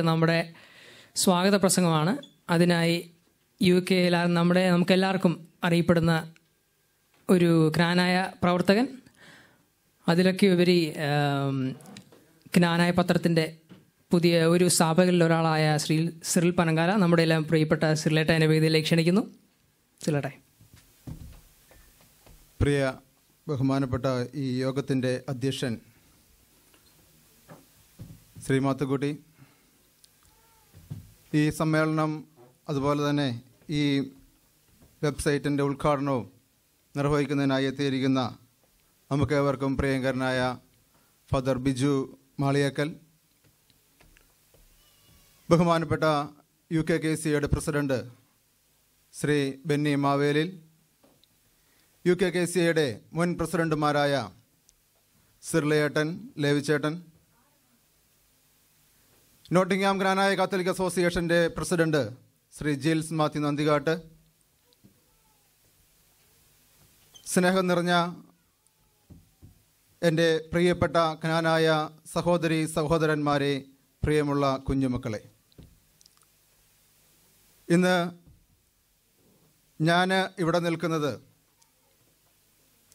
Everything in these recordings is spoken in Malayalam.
ആദ്യമായിട്ട് നമ്മുടെ സ്വാഗത പ്രസംഗമാണ്. അതിനായി UK നമുക്കെല്ലാവർക്കും അറിയപ്പെടുന്ന ഒരു ജ്ഞാനായ പ്രവർത്തകൻ, അതിലൊക്കെ ഉപരി ജ്ഞാനായ പത്രത്തിൻ്റെ പുതിയ ഒരു സ്ഥാപകരിൽ ഒരാളായ ശ്രീ സിറിൽ പനങ്കാല, നമ്മുടെ എല്ലാം പ്രിയപ്പെട്ട സിറിലേട്ട എന്നെ വേദിയിലേക്ക് ക്ഷണിക്കുന്നു. സിറിലേട്ടെ. പ്രിയ ബഹുമാനപ്പെട്ട ഈ യോഗത്തിൻ്റെ അധ്യക്ഷൻ ശ്രീ മാത്തുക്കുട്ടി, ഈ സമ്മേളനം അതുപോലെ തന്നെ ഈ വെബ്സൈറ്റിൻ്റെ ഉദ്ഘാടനവും നിർവഹിക്കുന്നതിനായി എത്തിയിരിക്കുന്ന നമുക്കേവർക്കും പ്രിയങ്കരനായ ഫാദർ ബിജു മാളിയേക്കൽ, ബഹുമാനപ്പെട്ട UKKCയുടെ പ്രസിഡന്റ് ശ്രീ ബെന്നി മാവേലിൽ, UKKCയുടെ മുൻ പ്രസിഡന്റുമാരായ സിർലയേട്ടൻ, ലേവിച്ചേട്ടൻ, നോട്ടിംഗ്ഹാം ജ്ഞാനായ കാത്തലിക് അസോസിയേഷൻ്റെ പ്രസിഡന്റ് ശ്രീ ജിൽസ് മാത്യു നന്ദികാട്ട്, സ്നേഹം നിറഞ്ഞ എൻ്റെ പ്രിയപ്പെട്ട ജ്ഞാനായ സഹോദരി സഹോദരന്മാരെ, പ്രിയമുള്ള കുഞ്ഞുമക്കളെ, ഇന്ന് ഞാൻ ഇവിടെ നിൽക്കുന്നത്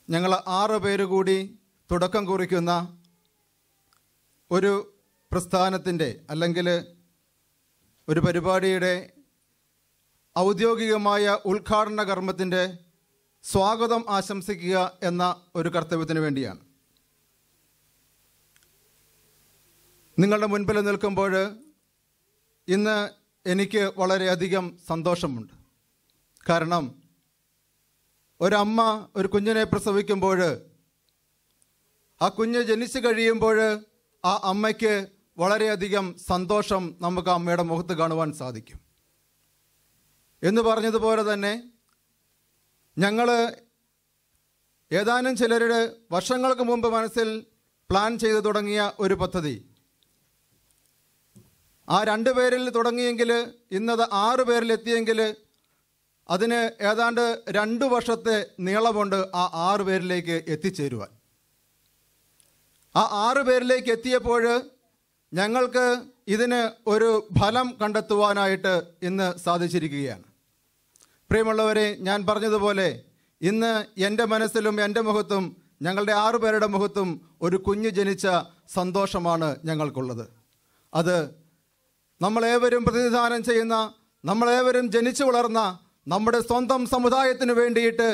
ഞങ്ങൾ 6 പേര് കൂടി തുടക്കം കുറിക്കുന്ന ഒരു പ്രസ്ഥാനത്തിൻ്റെ അല്ലെങ്കിൽ ഒരു പരിപാടിയുടെ ഔദ്യോഗികമായ ഉദ്ഘാടന കർമ്മത്തിൻ്റെ സ്വാഗതം ആശംസിക്കുക എന്ന ഒരു കർത്തവ്യത്തിന് വേണ്ടിയാണ്. നിങ്ങളുടെ മുൻപിൽ നിൽക്കുമ്പോൾ ഇന്ന് എനിക്ക് വളരെയധികം സന്തോഷമുണ്ട്. കാരണം ഒരമ്മ ഒരു കുഞ്ഞിനെ പ്രസവിക്കുമ്പോൾ, ആ കുഞ്ഞ് ജനിച്ചു കഴിയുമ്പോൾ ആ അമ്മയ്ക്ക് വളരെയധികം സന്തോഷം നമുക്ക് അമ്മയുടെ മുഖത്ത് കാണുവാൻ സാധിക്കും. എന്ന് പറഞ്ഞതുപോലെ തന്നെ ഞങ്ങൾ ഏതാനും ചിലരുടെ വർഷങ്ങൾക്ക് മുമ്പ് മനസ്സിൽ പ്ലാൻ ചെയ്തു തുടങ്ങിയ ഒരു പദ്ധതി, ആ 2 പേരിൽ തുടങ്ങിയെങ്കിൽ ഇന്നത് 6 പേരിലെത്തിയെങ്കിൽ അതിന് ഏതാണ്ട് 2 വർഷത്തെ നീളമുണ്ട് ആ 6 പേരിലേക്ക് എത്തിച്ചേരുവാൻ. ആ 6 പേരിലേക്ക് എത്തിയപ്പോൾ ഞങ്ങൾക്ക് ഇതിന് ഒരു ഫലം കണ്ടെത്തുവാനായിട്ട് ഇന്ന് സാധിച്ചിരിക്കുകയാണ്. പ്രിയമുള്ളവരെ, ഞാൻ പറഞ്ഞതുപോലെ ഇന്ന് എൻ്റെ മനസ്സിലും എൻ്റെ മുഖത്തും ഞങ്ങളുടെ 6 പേരുടെ മുഖത്തും ഒരു കുഞ്ഞ് ജനിച്ച സന്തോഷമാണ് ഞങ്ങൾക്കുള്ളത്. അത് നമ്മളേവരും പ്രതിനിധാനം ചെയ്യുന്ന, നമ്മളേവരും ജനിച്ചു വളർന്ന നമ്മുടെ സ്വന്തം സമുദായത്തിന് വേണ്ടിയിട്ട്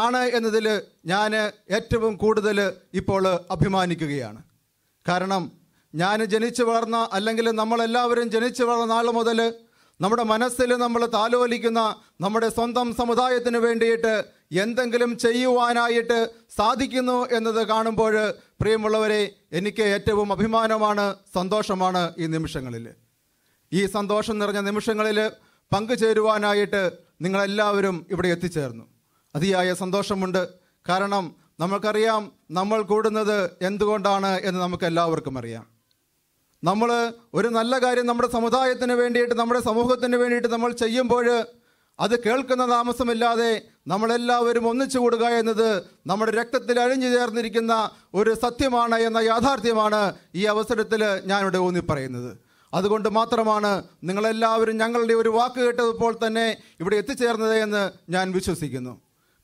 ആണ് എന്നതിൽ ഞാൻ ഏറ്റവും കൂടുതൽ ഇപ്പോൾ അഭിമാനിക്കുകയാണ്. കാരണം ഞാൻ ജനിച്ചു വളർന്ന, അല്ലെങ്കിൽ നമ്മളെല്ലാവരും ജനിച്ചു വളർന്ന നാൾ മുതൽ നമ്മുടെ മനസ്സിൽ നമ്മൾ താലോലിക്കുന്ന നമ്മുടെ സ്വന്തം സമുദായത്തിന് വേണ്ടിയിട്ട് എന്തെങ്കിലും ചെയ്യുവാനായിട്ട് സാധിക്കുന്നു എന്നത് കാണുമ്പോൾ, പ്രിയമുള്ളവരെ, എനിക്ക് ഏറ്റവും അഭിമാനമാണ്, സന്തോഷമാണ് ഈ നിമിഷങ്ങളിൽ. ഈ സന്തോഷം നിറഞ്ഞ നിമിഷങ്ങളിൽ പങ്കുചേരുവാനായിട്ട് നിങ്ങളെല്ലാവരും ഇവിടെ എത്തിച്ചേർന്നു. അതിയായ സന്തോഷമുണ്ട്. കാരണം നമുക്കറിയാം നമ്മൾ കൂടുന്നത് എന്തുകൊണ്ടാണ് എന്ന് നമുക്കെല്ലാവർക്കും അറിയാം. നമ്മൾ ഒരു നല്ല കാര്യം നമ്മുടെ സമുദായത്തിന് വേണ്ടിയിട്ട്, നമ്മുടെ സമൂഹത്തിന് വേണ്ടിയിട്ട് നമ്മൾ ചെയ്യുമ്പോൾ അത് കേൾക്കുന്ന താമസമില്ലാതെ നമ്മളെല്ലാവരും ഒന്നിച്ചു കൂടുക എന്നത് നമ്മുടെ രക്തത്തിൽ അഴിഞ്ഞു ചേർന്നിരിക്കുന്ന ഒരു സത്യമാണ് എന്ന യാഥാർത്ഥ്യമാണ് ഈ അവസരത്തിൽ ഞാനിവിടെ ഊന്നിപ്പറയുന്നത്. അതുകൊണ്ട് മാത്രമാണ് നിങ്ങളെല്ലാവരും ഞങ്ങളുടെ ഒരു വാക്ക് കേട്ടപ്പോൾ തന്നെ ഇവിടെ എത്തിച്ചേർന്നത് എന്ന് ഞാൻ വിശ്വസിക്കുന്നു.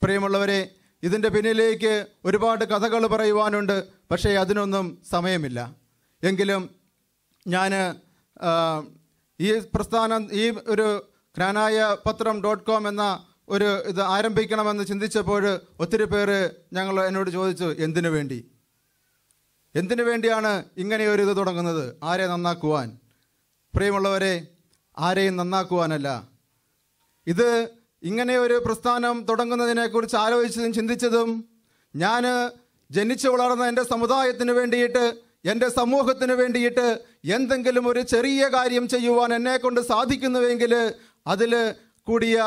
പ്രിയമുള്ളവരെ, ഇതിൻ്റെ പിന്നിലേക്ക് ഒരുപാട് കഥകൾ പറയുവാനുണ്ട്, പക്ഷേ അതിനൊന്നും സമയമില്ല. എങ്കിലും ഞാൻ ഈ പ്രസ്ഥാനം, ഈ ഒരു ജ്ഞാനായ പത്രം .com എന്ന ഒരു ഇത് ആരംഭിക്കണമെന്ന് ചിന്തിച്ചപ്പോൾ ഒത്തിരി പേര് എന്നോട് ചോദിച്ചു, എന്തിനു വേണ്ടിയാണ് ഇങ്ങനെയൊരു ഇത് തുടങ്ങുന്നത്? ആരെ നന്നാക്കുവാൻ? പ്രിയമുള്ളവരെ, ആരെയും നന്നാക്കുവാനല്ല. ഇത് ഇങ്ങനെയൊരു പ്രസ്ഥാനം തുടങ്ങുന്നതിനെക്കുറിച്ച് ആലോചിച്ചതും ചിന്തിച്ചതും ഞാൻ ജനിച്ചു വളർന്ന എൻ്റെ സമുദായത്തിന് വേണ്ടിയിട്ട്, എൻ്റെ സമൂഹത്തിന് വേണ്ടിയിട്ട് എന്തെങ്കിലും ഒരു ചെറിയ കാര്യം ചെയ്യുവാൻ എന്നെക്കൊണ്ട് സാധിക്കുന്നുവെങ്കിൽ അതിൽ കൂടിയ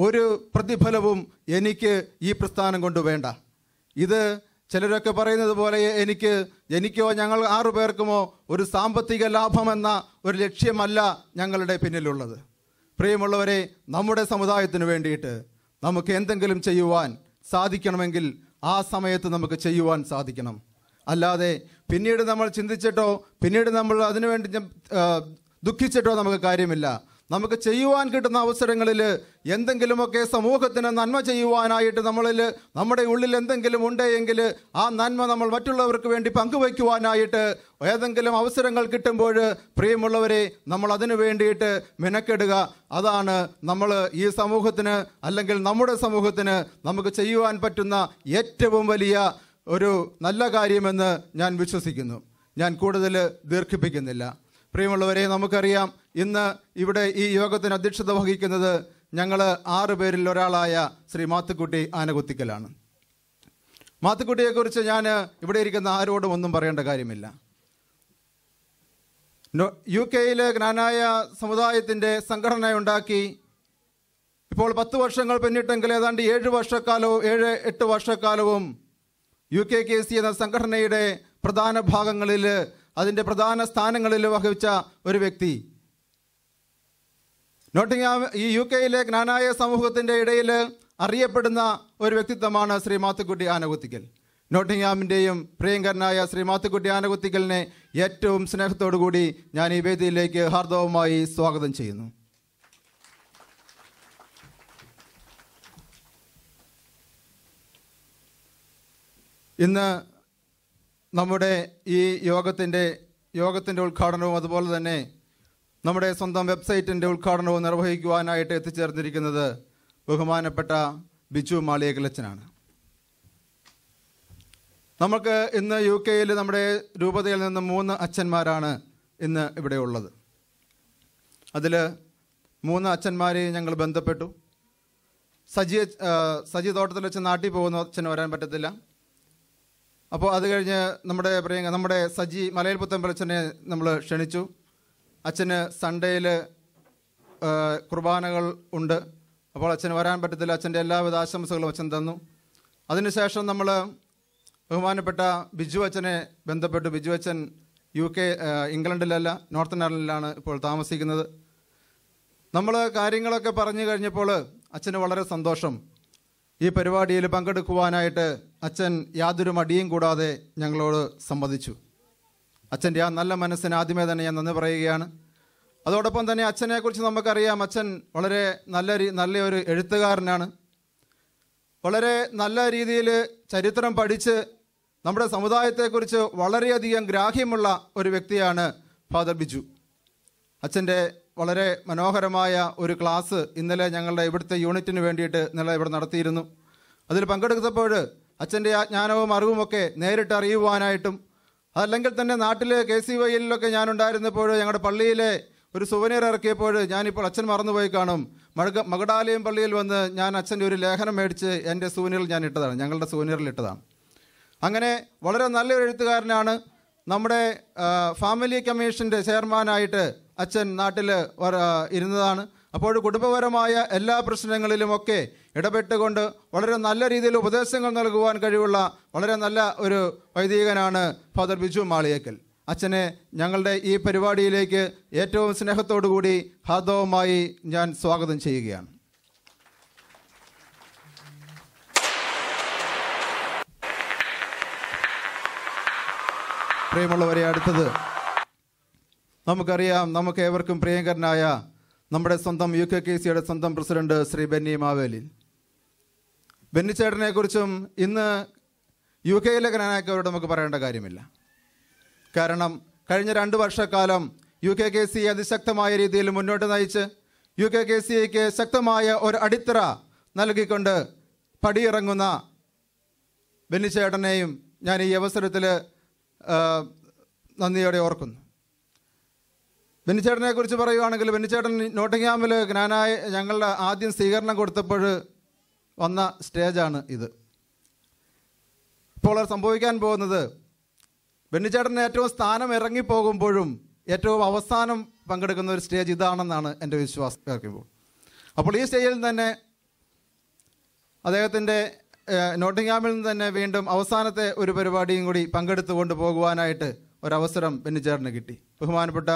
ഒരു പ്രതിഫലവും എനിക്ക് ഈ പ്രസ്ഥാനം കൊണ്ട് വേണ്ട. ഇത് ചിലരൊക്കെ പറയുന്നത് പോലെ എനിക്കോ ഞങ്ങൾ 6 പേർക്കുമോ ഒരു സാമ്പത്തിക ലാഭമെന്ന ഒരു ലക്ഷ്യമല്ല ഞങ്ങളുടെ പിന്നിലുള്ളത്. പ്രിയമുള്ളവരെ, നമ്മുടെ സമുദായത്തിന് വേണ്ടിയിട്ട് നമുക്ക് എന്തെങ്കിലും ചെയ്യുവാൻ സാധിക്കണമെങ്കിൽ ആ സമയത്ത് നമുക്ക് ചെയ്യുവാൻ സാധിക്കണം. അല്ലാതെ പിന്നീട് നമ്മൾ ചിന്തിച്ചിട്ടോ പിന്നീട് നമ്മൾ അതിനുവേണ്ടി ദുഃഖിച്ചിട്ടോ നമുക്ക് കാര്യമില്ല. നമുക്ക് ചെയ്യുവാൻ കിട്ടുന്ന അവസരങ്ങളിൽ എന്തെങ്കിലുമൊക്കെ സമൂഹത്തിന് നന്മ ചെയ്യുവാനായിട്ട് നമ്മുടെ ഉള്ളിൽ എന്തെങ്കിലും ഉണ്ടെങ്കിൽ ആ നന്മ നമ്മൾ മറ്റുള്ളവർക്ക് വേണ്ടി പങ്കുവയ്ക്കുവാനായിട്ട് ഏതെങ്കിലും അവസരങ്ങൾ കിട്ടുമ്പോൾ പ്രിയമുള്ളവരെ നമ്മൾ അതിനു വേണ്ടിയിട്ട് മെനക്കെടുക. അതാണ് നമ്മൾ ഈ സമൂഹത്തിന് അല്ലെങ്കിൽ നമ്മുടെ സമൂഹത്തിന് നമുക്ക് ചെയ്യുവാൻ പറ്റുന്ന ഏറ്റവും വലിയ ഒരു നല്ല കാര്യമെന്ന് ഞാൻ വിശ്വസിക്കുന്നു. ഞാൻ കൂടുതൽ ദീർഘിപ്പിക്കുന്നില്ല. പ്രിയമുള്ളവരെ, നമുക്കറിയാം ഇന്ന് ഇവിടെ ഈ യോഗത്തിന് അധ്യക്ഷത വഹിക്കുന്നത് ഞങ്ങൾ 6 പേരിൽ ഒരാളായ ശ്രീ മാത്തുക്കുട്ടി ആനകുത്തിക്കലാണ്. മാത്തുക്കുട്ടിയെക്കുറിച്ച് ഞാൻ ഇവിടെ ഇരിക്കുന്ന ആരോടും ഒന്നും പറയേണ്ട കാര്യമില്ല. UK ജ്ഞാനായ സമുദായത്തിൻ്റെ സംഘടനയുണ്ടാക്കി ഇപ്പോൾ 10 വർഷങ്ങൾ പിന്നിട്ടെങ്കിൽ ഏതാണ്ട് 7-8 വർഷക്കാലവും UKKC എന്ന സംഘടനയുടെ പ്രധാന ഭാഗങ്ങളിൽ അതിൻ്റെ പ്രധാന സ്ഥാനങ്ങളിൽ വഹിച്ച ഒരു വ്യക്തി. നോട്ടിംഗ്ഹാം ഈ UK ജ്ഞാനായ സമൂഹത്തിൻ്റെ ഇടയിൽ അറിയപ്പെടുന്ന ഒരു വ്യക്തിത്വമാണ് ശ്രീ മാത്തുക്കുട്ടി ആനകുത്തിക്കൽ. നോട്ടിംഗ്ഹാമിൻ്റെയും പ്രിയങ്കരനായ ശ്രീ മാത്തുക്കുട്ടി ആനകുത്തിക്കലിനെ ഏറ്റവും സ്നേഹത്തോടു കൂടി ഞാൻ ഈ വേദിയിലേക്ക് ഹാർദവമായി സ്വാഗതം ചെയ്യുന്നു. ഇന്ന് നമ്മുടെ ഈ യോഗത്തിൻ്റെ ഉദ്ഘാടനവും അതുപോലെ തന്നെ നമ്മുടെ സ്വന്തം വെബ്സൈറ്റിൻ്റെ ഉദ്ഘാടനവും നിർവഹിക്കുവാനായിട്ട് എത്തിച്ചേർന്നിരിക്കുന്നത് ബഹുമാനപ്പെട്ട ബിജു മാളിയേക്കലച്ചനാണ്. നമുക്ക് ഇന്ന് UK നമ്മുടെ രൂപതയിൽ നിന്ന് 3 അച്ഛന്മാരാണ് ഇന്ന് ഇവിടെ ഉള്ളത്. അതിൽ 3 അച്ഛന്മാരെയും ഞങ്ങൾ ബന്ധപ്പെട്ടു. സജി തോട്ടത്തിൽ വെച്ച് നാട്ടിൽ പോകുന്ന അച്ഛന് വരാൻ പറ്റത്തില്ല. അപ്പോൾ അത് കഴിഞ്ഞ് നമ്മുടെ സജി മലയിൽ പുത്തമ്പലച്ചനെ നമ്മൾ ക്ഷണിച്ചു. അച്ഛന് സൺഡേയിൽ കുർബാനകൾ ഉണ്ട്. അപ്പോൾ അച്ഛന് വരാൻ പറ്റത്തില്ല. അച്ഛൻ്റെ എല്ലാവിധ ആശംസകളും അച്ഛൻ തന്നു. അതിനുശേഷം നമ്മൾ ബഹുമാനപ്പെട്ട ബിജു അച്ഛനെ ബന്ധപ്പെട്ടു. ബിജു അച്ഛൻ ഇംഗ്ലണ്ടിലല്ല, നോർത്തേൺ അയർലൻഡിലാണ് ഇപ്പോൾ താമസിക്കുന്നത്. നമ്മൾ കാര്യങ്ങളൊക്കെ പറഞ്ഞു കഴിഞ്ഞപ്പോൾ അച്ഛന് വളരെ സന്തോഷം. ഈ പരിപാടിയിൽ പങ്കെടുക്കുവാനായിട്ട് അച്ഛൻ യാതൊരു മടിയും കൂടാതെ ഞങ്ങളോട് സമ്മതിച്ചു. അച്ഛൻ്റെ ആ നല്ല മനസ്സിന് ആദ്യമേ തന്നെ ഞാൻ നന്ദി പറയുകയാണ്. അതോടൊപ്പം തന്നെ അച്ഛനെക്കുറിച്ച് നമുക്കറിയാം, അച്ഛൻ വളരെ നല്ലൊരു എഴുത്തുകാരനാണ്. വളരെ നല്ല രീതിയിൽ ചരിത്രം പഠിച്ച് നമ്മുടെ സമുദായത്തെക്കുറിച്ച് വളരെയധികം ഗ്രാഹ്യമുള്ള ഒരു വ്യക്തിയാണ് ഫാദർ ബിജു. അച്ഛൻ്റെ വളരെ മനോഹരമായ ഒരു ക്ലാസ് ഇന്നലെ ഞങ്ങളുടെ ഇവിടുത്തെ യൂണിറ്റിന് വേണ്ടിയിട്ട് ഇന്നലെ ഇവിടെ നടത്തിയിരുന്നു. അതിൽ പങ്കെടുത്തപ്പോൾ അച്ഛൻ്റെ ആ ജ്ഞാനവും അറിവുമൊക്കെ നേരിട്ട് അറിയുവാനായിട്ടും അതല്ലെങ്കിൽ തന്നെ നാട്ടിൽ KCYLലൊക്കെ ഞാനുണ്ടായിരുന്നപ്പോൾ ഞങ്ങളുടെ പള്ളിയിലെ ഒരു സുവനീർ ഇറക്കിയപ്പോൾ ഞാനിപ്പോൾ അച്ഛൻ മറന്നുപോയി കാണും. മകടാലയം പള്ളിയിൽ വന്ന് ഞാൻ അച്ഛൻ്റെ ഒരു ലേഖനം മേടിച്ച് എൻ്റെ സുവനീറിൽ ഞാൻ ഇട്ടതാണ്, ഞങ്ങളുടെ സുവനീറിൽ ഇട്ടതാണ്. അങ്ങനെ വളരെ നല്ലൊരു എഴുത്തുകാരനാണ്. നമ്മുടെ ഫാമിലി കമ്മീഷൻ്റെ ചെയർമാനായിട്ട് അച്ഛൻ നാട്ടിൽ ഇരുന്നതാണ്. അപ്പോൾ കുടുംബപരമായ എല്ലാ പ്രശ്നങ്ങളിലുമൊക്കെ ഇടപെട്ടുകൊണ്ട് വളരെ നല്ല രീതിയിൽ ഉപദേശങ്ങൾ നൽകുവാൻ കഴിവുള്ള വളരെ നല്ല ഒരു വൈദികനാണ് ഫാദർ ബിജു മാളിയേക്കൽ. അച്ഛനെ ഞങ്ങളുടെ ഈ പരിപാടിയിലേക്ക് ഏറ്റവും സ്നേഹത്തോടു കൂടി ഹാർദവമായി ഞാൻ സ്വാഗതം ചെയ്യുകയാണ്. പ്രിയമുള്ളവരെ, അടുത്തത് നമുക്കറിയാം, നമുക്ക് ഏവർക്കും പ്രിയങ്കരനായ നമ്മുടെ സ്വന്തം UKKCയുടെ സ്വന്തം പ്രസിഡന്റ് ശ്രീ ബെന്നി മാവേലിൽ. ബെന്നിച്ചേട്ടനെക്കുറിച്ചും ഇന്ന് UK ജ്ഞാനായക്കാരോട് നമുക്ക് പറയേണ്ട കാര്യമില്ല. കാരണം കഴിഞ്ഞ 2 വർഷക്കാലം UKKC അതിശക്തമായ രീതിയിൽ മുന്നോട്ട് നയിച്ച് UKKCക്ക് ശക്തമായ ഒരു അടിത്തറ നൽകിക്കൊണ്ട് പടിയിറങ്ങുന്ന ബെന്നിച്ചേട്ടനെയും ഞാൻ ഈ അവസരത്തിൽ നന്ദിയോടെ ഓർക്കുന്നു. ബെന്നിച്ചേട്ടനെ കുറിച്ച് പറയുകയാണെങ്കിൽ, ബെന്നിച്ചേട്ടൻ നോട്ടിംഗ്ഹാമിൽ ജ്ഞാനായ ഞങ്ങളുടെ ആദ്യം സ്വീകരണം കൊടുത്തപ്പോൾ വന്ന സ്റ്റേജാണ് ഇത്. ഇപ്പോൾ സംഭവിക്കാൻ പോകുന്നത്, ബെന്നിച്ചേട്ടന് ഏറ്റവും സ്ഥാനം ഇറങ്ങിപ്പോകുമ്പോഴും ഏറ്റവും അവസാനം പങ്കെടുക്കുന്ന ഒരു സ്റ്റേജ് ഇതാണെന്നാണ് എൻ്റെ വിശ്വാസം. അപ്പോൾ ഈ സ്റ്റേജിൽ തന്നെ അദ്ദേഹത്തിൻ്റെ നോട്ടിംഗ്ഹാമിൽ നിന്ന് തന്നെ വീണ്ടും അവസാനത്തെ ഒരു പരിപാടിയും കൂടി പങ്കെടുത്തു കൊണ്ട് പോകുവാനായിട്ട് ഒരവസരം ബെന്നിച്ചേട്ടന് കിട്ടി. ബഹുമാനപ്പെട്ട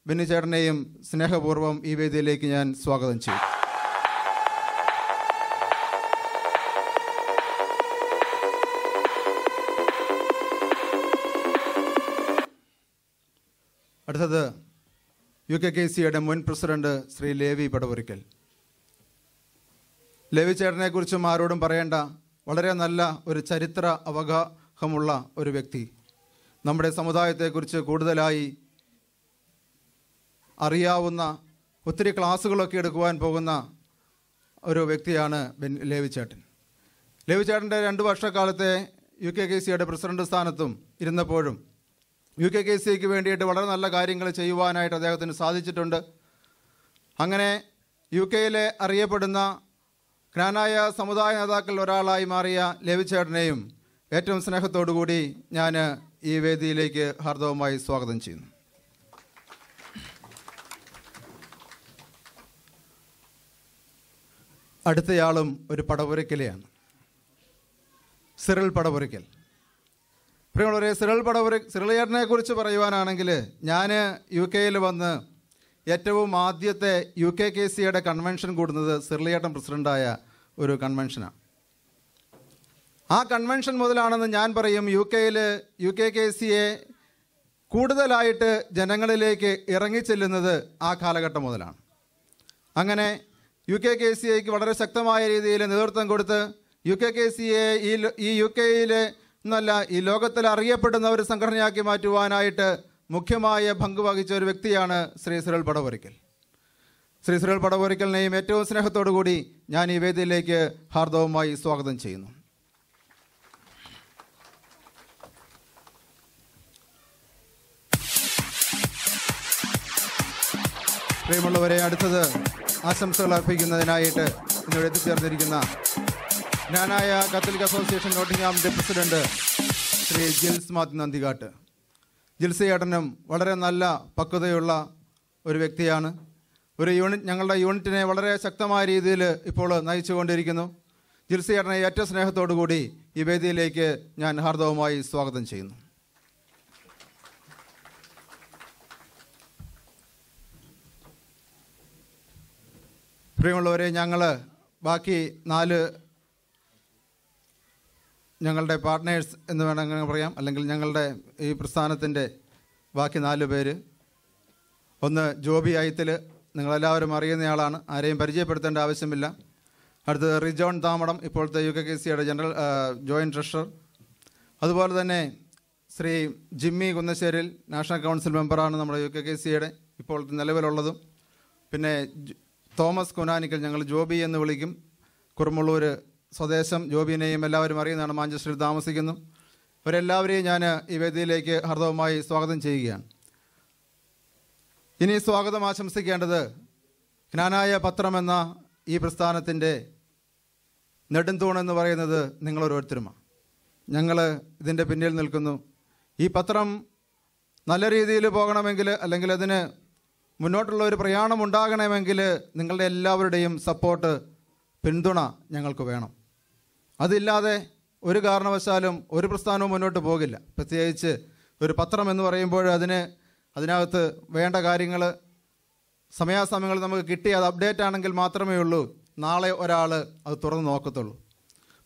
ബെന്നിച്ചേട്ടനെയും സ്നേഹപൂർവ്വം ഈ വേദിയിലേക്ക് ഞാൻ സ്വാഗതം ചെയ്യും. അടുത്തത് UKKCയുടെ മുൻ പ്രസിഡന്റ് ശ്രീ ലേവി പടപുരയ്ക്കൽ. ലേവി ചേട്ടനെക്കുറിച്ചും ആരോടും പറയേണ്ട വളരെ നല്ല ഒരു ചരിത്ര അവഗാഹമുള്ള ഒരു വ്യക്തി. നമ്മുടെ സമുദായത്തെക്കുറിച്ച് കൂടുതലായി അറിയാവുന്ന ഒത്തിരി ക്ലാസ്സുകളൊക്കെ എടുക്കുവാൻ പോകുന്ന ഒരു വ്യക്തിയാണ് ലേവി ചേട്ടൻ. ലേവി ചേട്ടൻ്റെ 2 വർഷക്കാലത്തെ UKKCയുടെ പ്രസിഡന്റ് സ്ഥാനത്തും ഇരുന്നപ്പോഴും UKKCക്ക് വേണ്ടിയിട്ട് വളരെ നല്ല കാര്യങ്ങൾ ചെയ്യുവാനായിട്ട് അദ്ദേഹത്തിന് സാധിച്ചിട്ടുണ്ട്. അങ്ങനെ UK-യിലെ അറിയപ്പെടുന്ന ജ്ഞാനായ സമുദായ നേതാക്കളിൽ ഒരാളായി മാറിയ ലേവി ചേട്ടനെയും ഏറ്റവും സ്നേഹത്തോടുകൂടി ഞാൻ ഈ വേദിയിലേക്ക് ഹാർദവമായി സ്വാഗതം ചെയ്യുന്നു. അടുത്തയാളും ഒരു പടപുരയ്ക്കലെയാണ്, സിറിൽ പടപുരയ്ക്കൽ. പ്രിയമുള്ളവരെ, സിറിലേട്ടനെ കുറിച്ച് പറയുവാനാണെങ്കിൽ ഞാൻ UK-യിൽ വന്ന് ഏറ്റവും ആദ്യത്തെ UKKCയുടെ കൺവെൻഷൻ കൂടുന്നത് സിറിലേട്ടൻ പ്രസിഡൻ്റായ ഒരു കൺവെൻഷനാണ്. ആ കൺവെൻഷൻ മുതലാണെന്ന് ഞാൻ പറയും UK-യിൽ UKKCയെ കൂടുതലായിട്ട് ജനങ്ങളിലേക്ക് ഇറങ്ങിച്ചെല്ലുന്നത് ആ കാലഘട്ടം മുതലാണ്. അങ്ങനെ UKKCയ്ക്ക് വളരെ ശക്തമായ രീതിയിൽ നേതൃത്വം കൊടുത്ത് UKKCയെ ഈ UK-യിൽ എന്നല്ല ഈ ലോകത്തിൽ അറിയപ്പെടുന്ന ഒരു സംഘടനയാക്കി മാറ്റുവാനായിട്ട് മുഖ്യമായ പങ്ക് വഹിച്ച ഒരു വ്യക്തിയാണ് ശ്രീ സിറിൽ പടപുരയ്ക്കൽ. ശ്രീ സിറിൽ പടപുരയ്ക്കലിനെയും ഏറ്റവും സ്നേഹത്തോടു കൂടി ഞാൻ ഈ വേദിയിലേക്ക് ഹാർദവമായി സ്വാഗതം ചെയ്യുന്നു. പ്രിയമുള്ളവരെ, അടുത്തത് ആശംസകൾ അർപ്പിക്കുന്നതിനായിട്ട് ഇന്നിവിടെ എത്തിച്ചേർന്നിരിക്കുന്ന ജ്ഞാനായ കത്തോലിക് അസോസിയേഷൻ നോട്ടിംഗ്ഹാമിൻ്റെ പ്രസിഡന്റ് ശ്രീ ജിൽസ് മാത്യു നന്ദികാട്ട്. ജിൽസ് ചേട്ടനും വളരെ നല്ല പക്വതയുള്ള ഒരു വ്യക്തിയാണ്. ഞങ്ങളുടെ യൂണിറ്റിനെ വളരെ ശക്തമായ രീതിയിൽ ഇപ്പോൾ നയിച്ചുകൊണ്ടിരിക്കുന്നു. ജിൽസ് ചേട്ടനെ ഏറ്റവും സ്നേഹത്തോടു കൂടി ഈ വേദിയിലേക്ക് ഞാൻ ഹാർദവമായി സ്വാഗതം ചെയ്യുന്നു. പ്രിയമുള്ളവരെ, ബാക്കി 4 ഞങ്ങളുടെ പാർട്ട്നേഴ്സ് എന്ന് വേണമെങ്കിൽ പറയാം, അല്ലെങ്കിൽ ഞങ്ങളുടെ ഈ പ്രസ്ഥാനത്തിൻ്റെ ബാക്കി 4 പേര്. ഒന്ന് ജോബി ഐത്തിൽ, നിങ്ങളെല്ലാവരും അറിയുന്നയാളാണ്, ആരെയും പരിചയപ്പെടുത്തേണ്ട ആവശ്യമില്ല. അടുത്തത് റിജോൺ താമടം, ഇപ്പോഴത്തെ UKKCയുടെ ജോയിൻറ്റ് ട്രഷറർ. അതുപോലെ തന്നെ Shri Jimmy Kunnasseril, national council മെമ്പറാണ് നമ്മുടെ UKKCയുടെ ഇപ്പോഴത്തെ നിലവിലുള്ളതും. പിന്നെ തോമസ് കുനാനിക്കൽ, ഞങ്ങൾ ജോബി എന്ന് വിളിക്കും, കുറുമുള്ളൂർ സ്വദേശം. ജോബിനെയും എല്ലാവരും അറിയുന്നതാണ്, മാഞ്ചസ്റ്ററിൽ താമസിക്കുന്നു. ഇവരെല്ലാവരെയും ഞാൻ ഈ വേദിയിലേക്ക് ഹാർദവമായി സ്വാഗതം ചെയ്യുകയാണ്. ഇനി സ്വാഗതം ആശംസിക്കേണ്ടത് ജ്ഞാനായ പത്രം എന്ന ഈ പ്രസ്ഥാനത്തിൻ്റെ നെടുംതൂണെന്ന് പറയുന്നത് നിങ്ങളോരോരുത്തരുമാണ്. ഞങ്ങൾ ഇതിൻ്റെ പിന്നിൽ നിൽക്കുന്നു. ഈ പത്രം നല്ല രീതിയിൽ പോകണമെങ്കിൽ, അല്ലെങ്കിൽ അതിന് മുന്നോട്ടുള്ള ഒരു പ്രയാണം ഉണ്ടാകണമെങ്കിൽ നിങ്ങളുടെ എല്ലാവരുടെയും സപ്പോർട്ട്, പിന്തുണ ഞങ്ങൾക്ക് വേണം. അതില്ലാതെ ഒരു കാരണവശാലും ഒരു പ്രസ്ഥാനവും മുന്നോട്ട് പോകില്ല. പ്രത്യേകിച്ച് ഒരു പത്രം എന്ന് പറയുമ്പോൾ അതിനകത്ത് വേണ്ട കാര്യങ്ങൾ സമയാസമയങ്ങൾ നമുക്ക് കിട്ടി അത് അപ്ഡേറ്റ് ആണെങ്കിൽ മാത്രമേ ഉള്ളൂ നാളെ ഒരാൾ അത് തുറന്ന് നോക്കത്തുള്ളൂ.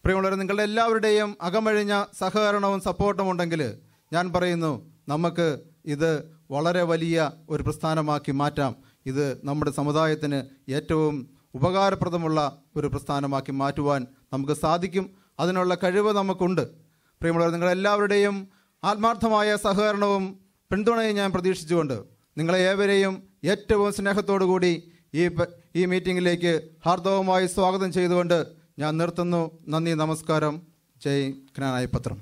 പ്രിയമുള്ളവർ, നിങ്ങളുടെ എല്ലാവരുടെയും അകമഴിഞ്ഞ സഹകരണവും സപ്പോർട്ടും ഉണ്ടെങ്കിൽ ഞാൻ പറയുന്നു, നമുക്ക് ഇത് വളരെ വലിയ ഒരു പ്രസ്ഥാനമാക്കി മാറ്റാം. ഇത് നമ്മുടെ സമുദായത്തിന് ഏറ്റവും ഉപകാരപ്രദമുള്ള ഒരു പ്രസ്ഥാനമാക്കി മാറ്റുവാൻ നമുക്ക് സാധിക്കും. അതിനുള്ള കഴിവ് നമുക്കുണ്ട്. പ്രിയമുള്ളവർ, നിങ്ങളെല്ലാവരുടെയും ആത്മാർത്ഥമായ സഹകരണവും പിന്തുണയും ഞാൻ പ്രതീക്ഷിച്ചുകൊണ്ട് നിങ്ങളെ ഏവരെയും ഏറ്റവും സ്നേഹത്തോടു കൂടി ഈ മീറ്റിങ്ങിലേക്ക് ഹാർദവമായി സ്വാഗതം ചെയ്തുകൊണ്ട് ഞാൻ നിർത്തുന്നു. നന്ദി, നമസ്കാരം. ജയ് ജ്ഞാനായ പത്രം.